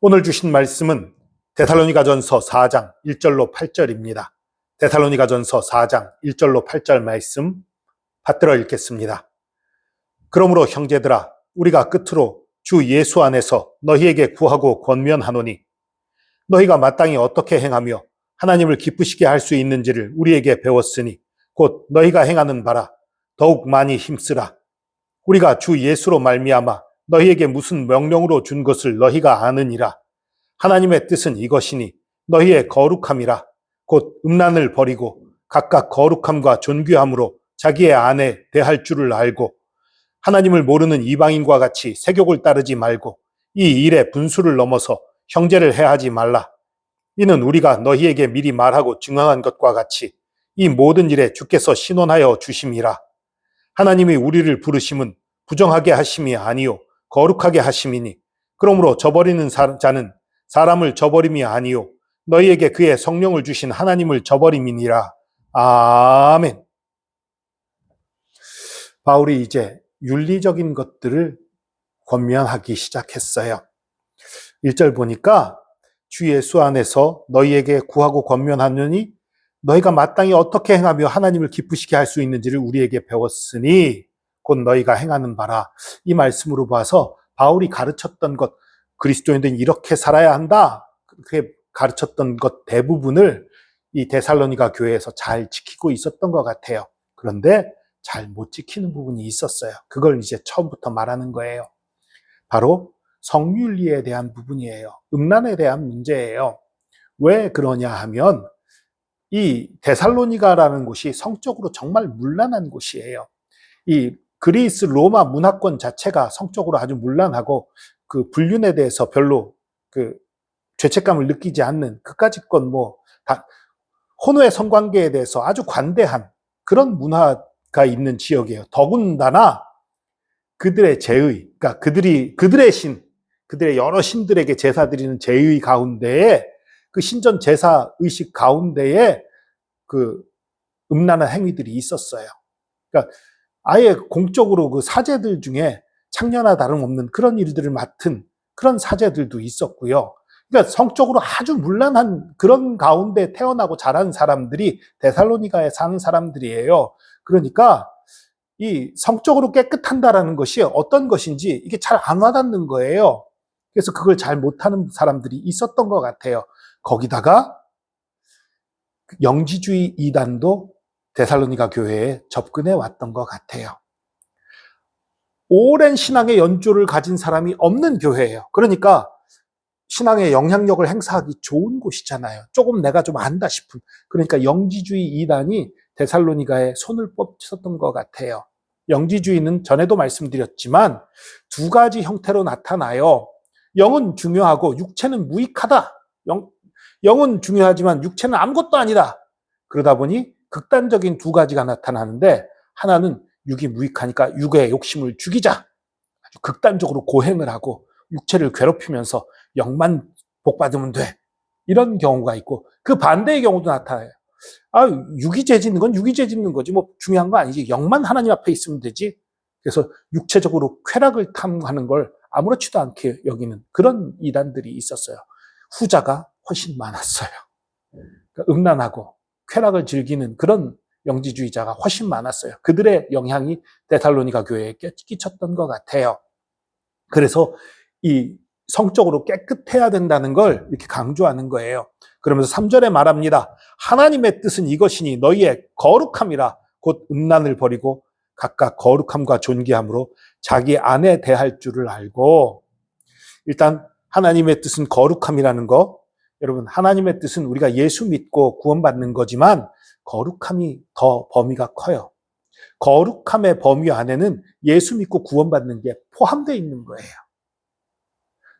오늘 주신 말씀은 데살로니가전서 4장 1절로 8절입니다. 데살로니가전서 4장 1절로 8절 말씀 받들어 읽겠습니다. 그러므로 형제들아, 우리가 끝으로 주 예수 안에서 너희에게 구하고 권면하노니 너희가 마땅히 어떻게 행하며 하나님을 기쁘시게 할 수 있는지를 우리에게 배웠으니 곧 너희가 행하는 바라 더욱 많이 힘쓰라. 우리가 주 예수로 말미암아 너희에게 무슨 명령으로 준 것을 너희가 아느니라. 하나님의 뜻은 이것이니 너희의 거룩함이라. 곧 음란을 버리고 각각 거룩함과 존귀함으로 자기의 아내 대할 줄을 알고 하나님을 모르는 이방인과 같이 세욕을 따르지 말고 이 일에 분수를 넘어서 형제를 해하지 말라. 이는 우리가 너희에게 미리 말하고 증언한 것과 같이 이 모든 일에 주께서 신원하여 주심이라. 하나님이 우리를 부르심은 부정하게 하심이 아니요 거룩하게 하심이니 그러므로 저버리는 자는 사람을 저버림이 아니요 너희에게 그의 성령을 주신 하나님을 저버림이니라. 아멘. 바울이 이제 윤리적인 것들을 권면하기 시작했어요. 1절 보니까 주 예수 안에서 너희에게 구하고 권면하느니 너희가 마땅히 어떻게 행하며 하나님을 기쁘시게 할 수 있는지를 우리에게 배웠으니 곧 너희가 행하는 바라. 이 말씀으로 봐서 바울이 가르쳤던 것, 그리스도인들은 이렇게 살아야 한다, 그렇게 가르쳤던 것 대부분을 이 데살로니가 교회에서 잘 지키고 있었던 것 같아요. 그런데 잘 못 지키는 부분이 있었어요. 그걸 이제 처음부터 말하는 거예요. 바로 성윤리에 대한 부분이에요. 음란에 대한 문제예요. 왜 그러냐 하면 이 데살로니가라는 곳이 성적으로 정말 문란한 곳이에요. 이 그리스 로마 문화권 자체가 성적으로 아주 문란하고 그 불륜에 대해서 별로 그 죄책감을 느끼지 않는 그까짓 건 혼외 성관계에 대해서 아주 관대한 그런 문화가 있는 지역이에요. 더군다나 그들의 제의, 그러니까 그들의 신, 그들의 여러 신들에게 제사 드리는 제의 가운데에 그 신전 제사 의식 가운데에 그 음란한 행위들이 있었어요. 그러니까 아예 공적으로 그 사제들 중에 창녀나 다름없는 그런 일들을 맡은 그런 사제들도 있었고요. 그러니까 성적으로 아주 문란한 그런 가운데 태어나고 자란 사람들이 데살로니가에 사는 사람들이에요. 그러니까 이 성적으로 깨끗한다라는 것이 어떤 것인지 이게 잘 안 와닿는 거예요. 그래서 그걸 잘 못하는 사람들이 있었던 것 같아요. 거기다가 영지주의 이단도 데살로니가 교회에 접근해 왔던 것 같아요. 오랜 신앙의 연조를 가진 사람이 없는 교회예요. 그러니까 신앙의 영향력을 행사하기 좋은 곳이잖아요. 조금 내가 좀 안다 싶은. 그러니까 영지주의 이단이 데살로니가에 손을 뻗쳤던 것 같아요. 영지주의는 전에도 말씀드렸지만 두 가지 형태로 나타나요. 영은 중요하고 육체는 무익하다. 영은 중요하지만 육체는 아무것도 아니다. 그러다 보니 극단적인 두 가지가 나타나는데 하나는 육이 무익하니까 육의 욕심을 죽이자. 아주 극단적으로 고행을 하고 육체를 괴롭히면서 영만 복받으면 돼. 이런 경우가 있고 그 반대의 경우도 나타나요. 육이 죄 짓는 건 육이 죄 짓는 거지. 중요한 거 아니지. 영만 하나님 앞에 있으면 되지. 그래서 육체적으로 쾌락을 탐하는 걸 아무렇지도 않게 여기는 그런 이단들이 있었어요. 후자가 훨씬 많았어요. 그러니까 음란하고 쾌락을 즐기는 그런 영지주의자가 훨씬 많았어요. 그들의 영향이 데살로니가 교회에 끼쳤던 것 같아요. 그래서 이 성적으로 깨끗해야 된다는 걸 이렇게 강조하는 거예요. 그러면서 3절에 말합니다. 하나님의 뜻은 이것이니 너희의 거룩함이라. 곧 음란을 버리고 각각 거룩함과 존귀함으로 자기 안에 대할 줄을 알고. 일단 하나님의 뜻은 거룩함이라는 거. 여러분, 하나님의 뜻은 우리가 예수 믿고 구원받는 거지만 거룩함이 더 범위가 커요. 거룩함의 범위 안에는 예수 믿고 구원받는 게 포함되어 있는 거예요.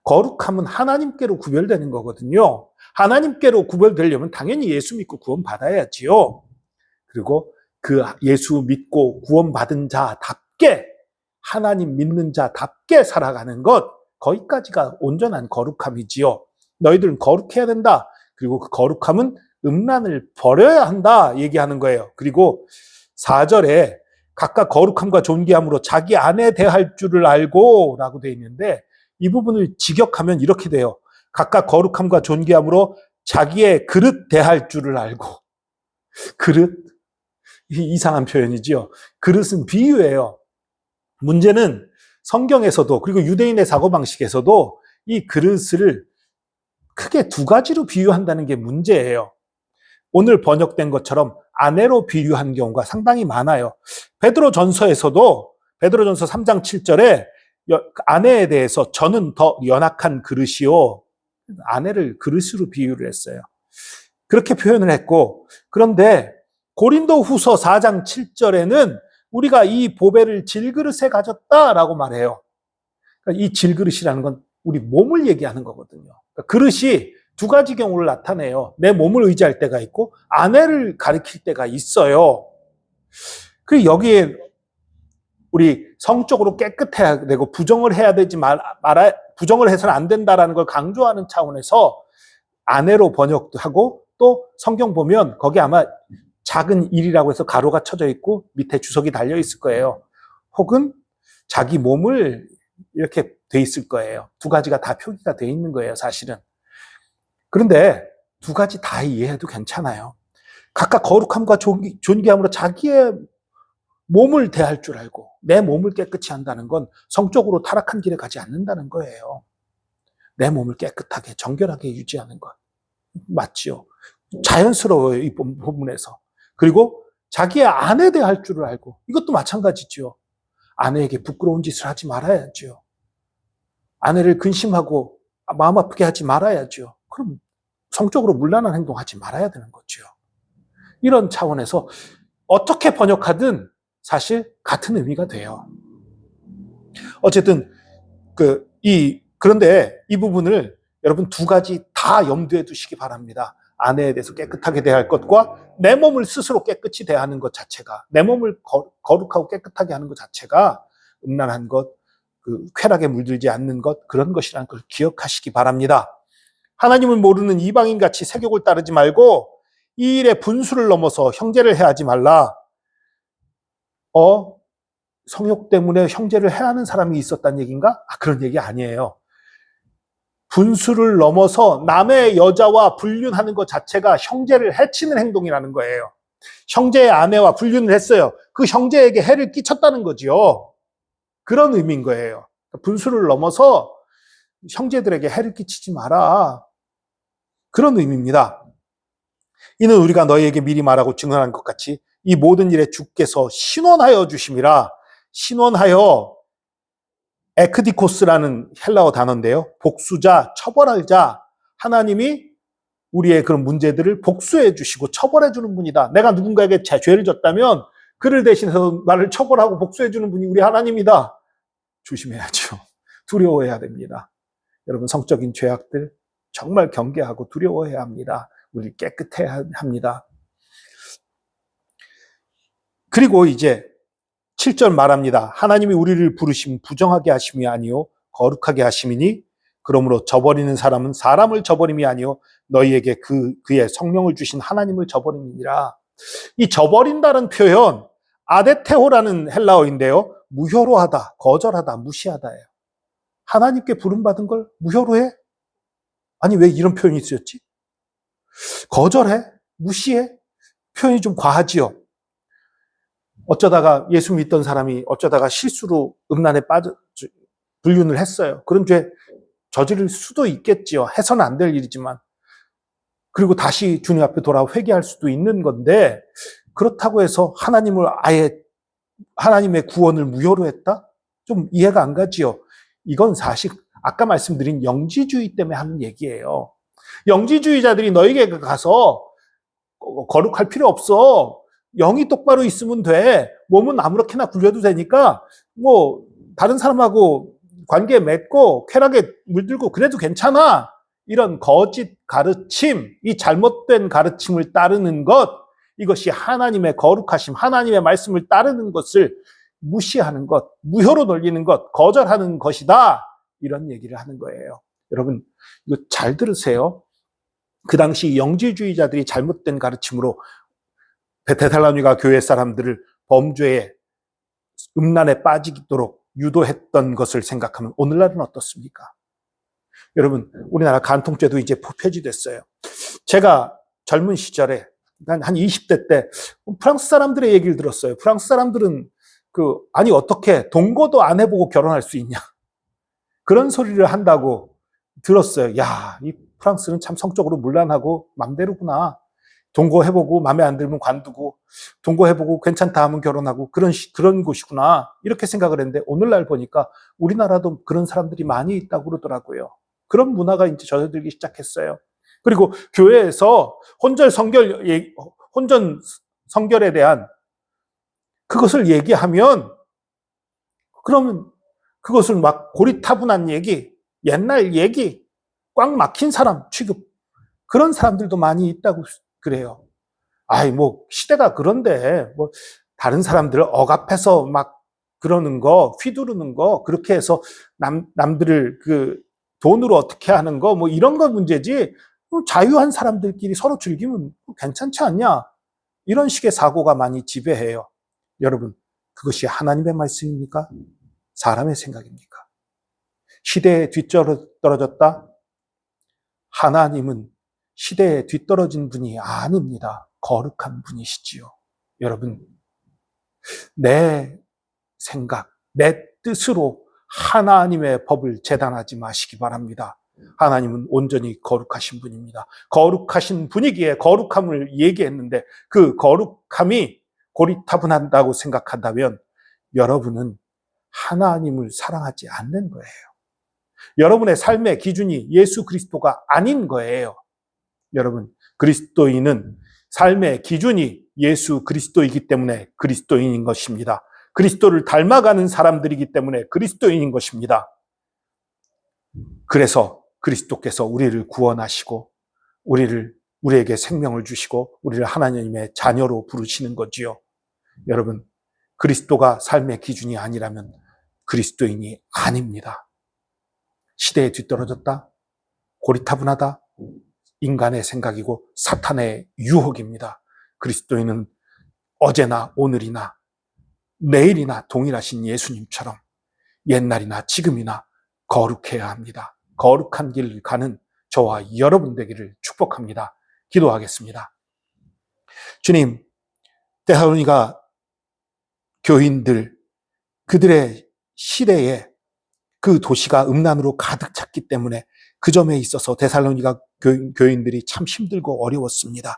거룩함은 하나님께로 구별되는 거거든요. 하나님께로 구별되려면 당연히 예수 믿고 구원받아야지요. 그리고 그 예수 믿고 구원받은 자답게, 하나님 믿는 자답게 살아가는 것, 거기까지가 온전한 거룩함이지요. 너희들은 거룩해야 된다. 그리고 그 거룩함은 음란을 버려야 한다 얘기하는 거예요. 그리고 4절에 각각 거룩함과 존귀함으로 자기 안에 대할 줄을 알고 라고 되어 있는데 이 부분을 직역하면 이렇게 돼요. 각각 거룩함과 존귀함으로 자기의 그릇 대할 줄을 알고. 그릇? 이상한 표현이지요. 그릇은 비유예요. 문제는 성경에서도 그리고 유대인의 사고방식에서도 이 그릇을 크게 두 가지로 비유한다는 게 문제예요. 오늘 번역된 것처럼 아내로 비유한 경우가 상당히 많아요. 베드로전서에서도 베드로전서 3장 7절에 아내에 대해서 저는 더 연약한 그릇이요. 아내를 그릇으로 비유를 했어요. 그렇게 표현을 했고, 그런데 고린도후서 4장 7절에는 우리가 이 보배를 질그릇에 가졌다라고 말해요. 그러니까 이 질그릇이라는 건 우리 몸을 얘기하는 거거든요. 그러니까 그릇이 두 가지 경우를 나타내요. 내 몸을 의지할 때가 있고 아내를 가리킬 때가 있어요. 그리고 여기에 우리 성적으로 깨끗해야 되고 부정을 해야 되지 부정을 해서는 안 된다라는 걸 강조하는 차원에서 아내로 번역도 하고, 또 성경 보면 거기 아마 작은 일이라고 해서 가로가 쳐져 있고 밑에 주석이 달려 있을 거예요. 혹은 자기 몸을 이렇게 돼 있을 거예요. 두 가지가 다 표기가 돼 있는 거예요, 사실은. 그런데 두 가지 다 이해해도 괜찮아요. 각각 거룩함과 존귀함으로 자기의 몸을 대할 줄 알고 내 몸을 깨끗이 한다는 건 성적으로 타락한 길에 가지 않는다는 거예요. 내 몸을 깨끗하게 정결하게 유지하는 것. 맞지요? 자연스러워요, 이 본문에서. 그리고 자기의 아내에 대할 줄을 알고, 이것도 마찬가지죠. 아내에게 부끄러운 짓을 하지 말아야죠. 아내를 근심하고 마음 아프게 하지 말아야죠. 그럼 성적으로 문란한 행동하지 말아야 되는 거죠. 이런 차원에서 어떻게 번역하든 사실 같은 의미가 돼요. 어쨌든 그런데 이 부분을 여러분 두 가지 다 염두에 두시기 바랍니다. 아내에 대해서 깨끗하게 대할 것과 내 몸을 스스로 깨끗이 대하는 것 자체가, 내 몸을 거룩하고 깨끗하게 하는 것 자체가 음란한 것, 쾌락에 물들지 않는 것, 그런 것이라는 걸 기억하시기 바랍니다. 하나님을 모르는 이방인같이 세욕을 따르지 말고 이 일에 분수를 넘어서 형제를 해하지 말라. 성욕 때문에 형제를 해하는 사람이 있었다는 얘기인가? 그런 얘기 아니에요. 분수를 넘어서 남의 여자와 불륜하는 것 자체가 형제를 해치는 행동이라는 거예요. 형제의 아내와 불륜을 했어요. 그 형제에게 해를 끼쳤다는 거지요. 그런 의미인 거예요. 분수를 넘어서 형제들에게 해를 끼치지 마라. 그런 의미입니다. 이는 우리가 너희에게 미리 말하고 증언한 것 같이 이 모든 일에 주께서 신원하여 주심이라. 신원하여, 에크디코스라는 헬라어 단어인데요. 복수자, 처벌할 자, 하나님이 우리의 그런 문제들을 복수해 주시고 처벌해 주는 분이다. 내가 누군가에게 죄를 졌다면 그를 대신해서 나를 처벌하고 복수해 주는 분이 우리 하나님이다. 조심해야죠. 두려워해야 됩니다. 여러분, 성적인 죄악들 정말 경계하고 두려워해야 합니다. 우리 깨끗해야 합니다. 그리고 이제 7절 말합니다. 하나님이 우리를 부르심 부정하게 하심이 아니요 거룩하게 하심이니 그러므로 저버리는 사람은 사람을 저버림이 아니요 너희에게 그의 성령을 주신 하나님을 저버림이니라. 이 저버린다는 표현 아데테호라는 헬라어인데요. 무효로 하다, 거절하다, 무시하다예요. 하나님께 부름받은 걸 무효로 해? 아니, 왜 이런 표현이 쓰였지? 거절해? 무시해? 표현이 좀 과하지요. 어쩌다가 예수 믿던 사람이 어쩌다가 실수로 음란에 불륜을 했어요. 그런 죄 저지를 수도 있겠지요. 해서는 안 될 일이지만. 그리고 다시 주님 앞에 돌아와 회개할 수도 있는 건데, 그렇다고 해서 하나님의 구원을 무효로 했다? 좀 이해가 안 가지요. 이건 사실 아까 말씀드린 영지주의 때문에 하는 얘기예요. 영지주의자들이 너에게 가서 거룩할 필요 없어. 영이 똑바로 있으면 돼. 몸은 아무렇게나 굴려도 되니까 다른 사람하고 관계 맺고 쾌락에 물들고 그래도 괜찮아. 이런 거짓 가르침, 이 잘못된 가르침을 따르는 것, 이것이 하나님의 거룩하심, 하나님의 말씀을 따르는 것을 무시하는 것, 무효로 돌리는 것, 거절하는 것이다. 이런 얘기를 하는 거예요. 여러분, 이거 잘 들으세요. 그 당시 영지주의자들이 잘못된 가르침으로 데살로니가 교회 사람들을 범죄에, 음란에 빠지도록 유도했던 것을 생각하면 오늘날은 어떻습니까? 여러분, 우리나라 간통죄도 이제 폐지됐어요. 제가 젊은 시절에 한 20대 때 프랑스 사람들의 얘기를 들었어요. 프랑스 사람들은 아니 어떻게 동거도 안 해보고 결혼할 수 있냐, 그런 소리를 한다고 들었어요. 야, 이 프랑스는 참 성적으로 문란하고 맘대로구나. 동거해보고 마음에 안 들면 관두고, 동거해보고 괜찮다 하면 결혼하고, 그런 곳이구나, 이렇게 생각을 했는데 오늘날 보니까 우리나라도 그런 사람들이 많이 있다고 그러더라고요. 그런 문화가 이제 젖어들기 시작했어요. 그리고 교회에서 혼전 성결에 대한 그것을 얘기하면, 그러면 그것을 막 고리타분한 얘기, 옛날 얘기, 꽉 막힌 사람 취급, 그런 사람들도 많이 있다고 그래요. 아이, 시대가 그런데, 다른 사람들을 억압해서 막 그러는 거, 휘두르는 거, 그렇게 해서 남들을 돈으로 어떻게 하는 거, 이런 거 문제지, 자유한 사람들끼리 서로 즐기면 괜찮지 않냐? 이런 식의 사고가 많이 지배해요. 여러분, 그것이 하나님의 말씀입니까? 사람의 생각입니까? 시대에 뒤떨어졌다? 하나님은 시대에 뒤떨어진 분이 아닙니다. 거룩한 분이시지요. 여러분, 내 생각, 내 뜻으로 하나님의 법을 재단하지 마시기 바랍니다. 하나님은 온전히 거룩하신 분입니다. 거룩하신 분이기에 거룩함을 얘기했는데, 그 거룩함이 고리타분한다고 생각한다면 여러분은 하나님을 사랑하지 않는 거예요. 여러분의 삶의 기준이 예수 그리스도가 아닌 거예요. 여러분, 그리스도인은 삶의 기준이 예수 그리스도이기 때문에 그리스도인인 것입니다. 그리스도를 닮아가는 사람들이기 때문에 그리스도인인 것입니다. 그래서 그리스도께서 우리를 구원하시고 우리에게 생명을 주시고 우리를 하나님의 자녀로 부르시는 거지요. 여러분, 그리스도가 삶의 기준이 아니라면 그리스도인이 아닙니다. 시대에 뒤떨어졌다? 고리타분하다? 인간의 생각이고 사탄의 유혹입니다. 그리스도인은 어제나 오늘이나 내일이나 동일하신 예수님처럼 옛날이나 지금이나 거룩해야 합니다. 거룩한 길을 가는 저와 여러분 되기를 축복합니다. 기도하겠습니다. 주님, 데살로니가 교인들, 그들의 시대에 그 도시가 음란으로 가득 찼기 때문에 그 점에 있어서 데살로니가 교인들이 참 힘들고 어려웠습니다.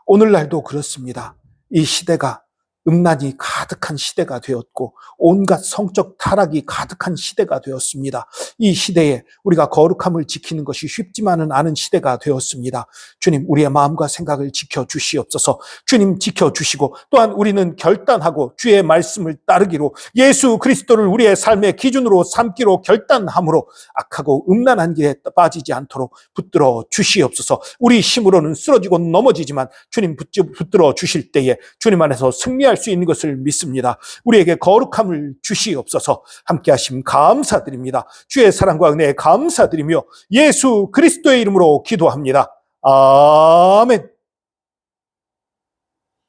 오늘날도 그렇습니다. 이 시대가 음란이 가득한 시대가 되었고 온갖 성적 타락이 가득한 시대가 되었습니다. 이 시대에 우리가 거룩함을 지키는 것이 쉽지만은 않은 시대가 되었습니다. 주님, 우리의 마음과 생각을 지켜주시옵소서. 주님 지켜주시고 또한 우리는 결단하고 주의 말씀을 따르기로, 예수 그리스도를 우리의 삶의 기준으로 삼기로 결단함으로 악하고 음란한 길에 빠지지 않도록 붙들어 주시옵소서. 우리 힘으로는 쓰러지고 넘어지지만 주님 붙들어 주실 때에 주님 안에서 승리할 수 있는 것을 믿습니다. 우리에게 거룩함을 주시옵소서. 함께 하심 감사드립니다. 주의 사랑과 은혜에 감사드리며 예수 그리스도의 이름으로 기도합니다. 아멘.